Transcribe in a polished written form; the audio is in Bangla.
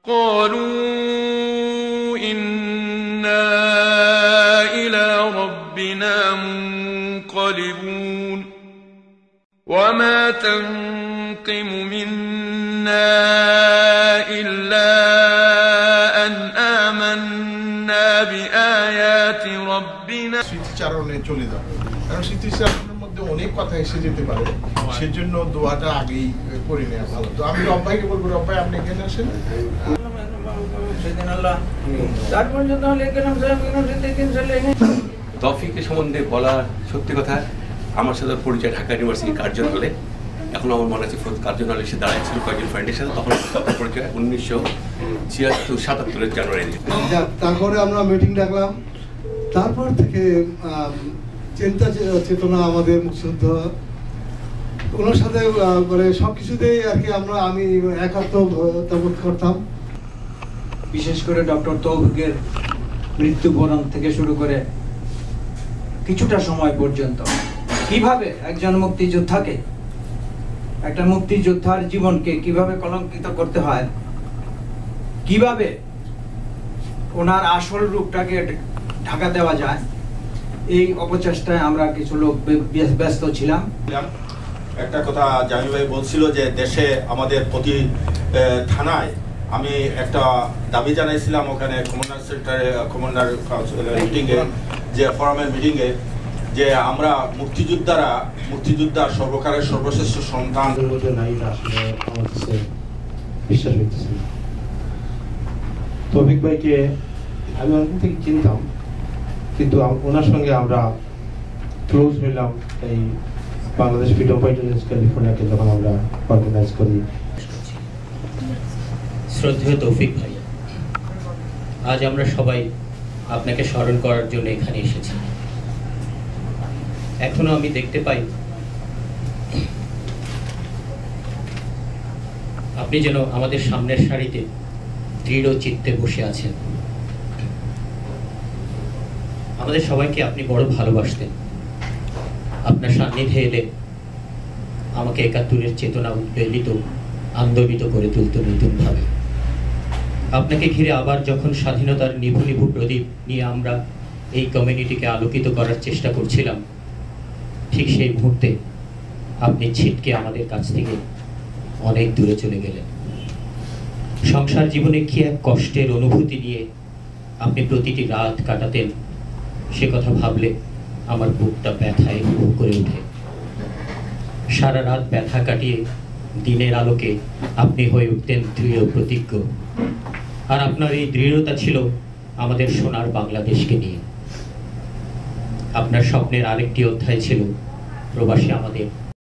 قالوا إنا إلى ربنا منقلبون وما تنقم منا إلا أن آمنا بآيات ربنا স্মৃতিচারণে চলে যাব কারণ স্মৃতিচারণের মধ্যে অনেক কথা এসে যেতে পারে সেজন্য দোয়াটা আগেই করে নেওয়া ভালো। তো আমি রব্বাইকে বলবো, রব্বাই আপনি এখানে আসেন। তৌফিকের সম্বন্ধে বলা সত্যি কথা, আমার সাথে পরিচয় ঢাকা ইউনিভার্সিটি কার্জন হলে। এখন আমার মনে আছে কার্জন হলে এসে দাঁড়াইছিল কয়েকজন ফ্রেন্ডের সাথে, তখন পরিচয় 1976-77 জানুয়ারি। তারপরে আমরা মিটিং ডাকলাম, তারপর থেকে চিন্তা চেতনা আমাদের মুক্তিযুদ্ধ ওনার সাথে মানে সব কিছুতেই আর কি আমি একাত্মতা বোধ করতাম। বিশেষ করে ডক্টর তৌফিকের মৃত্যুবরণ থেকে শুরু করে কিছুটা সময় পর্যন্ত কিভাবে একজন মুক্তিযোদ্ধাকে, একটা মুক্তিযোদ্ধার জীবনকে কিভাবে কলঙ্কিত করতে হয়, কিভাবে ওনার আসল রূপটাকে ঢাকা দেওয়া যায়, এই অপচেষ্টায় আমরা কিছু লোক ব্যস্ত ছিলাম। একটা কথা জামি ভাই বলছিল যে দেশে আমাদের প্রতি থানায় আমি একটা দাবি জানাইছিলাম ওখানে কমান্ডার সেন্টারে, কমান্ডার মিটিংয়ে, যে ফোরামের মিটিংয়ে, যে আমরা মুক্তিযোদ্ধার সর্বকালের সর্বশ্রেষ্ঠ সন্তান। বিশ্বাস হইতেছে তৌফিক ভাইকে আমি অনেক থেকে চিনতাম, কিন্তু ওনার সঙ্গে আমরা ক্লোজ হইলাম এই বাংলাদেশ ফ্রিডম ফাইটার্স ক্যালিফোর্নিয়াকে যখন আমরা অর্গানাইজ করি। শ্রদ্ধেয় তৌফিক ভাই, আজ আমরা সবাই আপনাকে স্মরণ করার জন্য এখানে এসেছি। এখনো আমি দেখতে পাই আপনি যেন আমাদের সামনের সারিতে দৃঢ় চিত্তে বসে আছেন। আমাদের সবাইকে আপনি বড় ভালোবাসতেন। আপনার সান্নিধ্যে এলে আমাকে ৭১-এর চেতনা উদ্বেলিত, আন্দোলিত করে তুলত নতুনভাবে। আপনাকে ঘিরে আবার যখন স্বাধীনতার নিভু নিভু প্রদীপ নিয়ে আমরা এই কমিউনিটিকে আলোকিত করার চেষ্টা করছিলাম, ঠিক সেই মুহূর্তে আপনি ছিটকে আমাদের কাছ থেকে অনেক দূরে চলে গেলেন। সংসার জীবনে কি এক কষ্টের অনুভূতি নিয়ে আপনি প্রতিটি রাত কাটাতেন, সে কথা ভাবলে আমার বুকটা ব্যথায় হু করে ওঠে। সারা রাত ব্যথা কাটিয়ে দিনের আলোকে আপনি হয়ে উঠতেন দৃঢ় প্রতিজ্ঞ, আর আপনার এই দৃঢ়তা ছিল আমাদের সোনার বাংলাদেশকে নিয়ে। আপনার স্বপ্নের আরেকটি অধ্যায় ছিল প্রবাসী আমাদের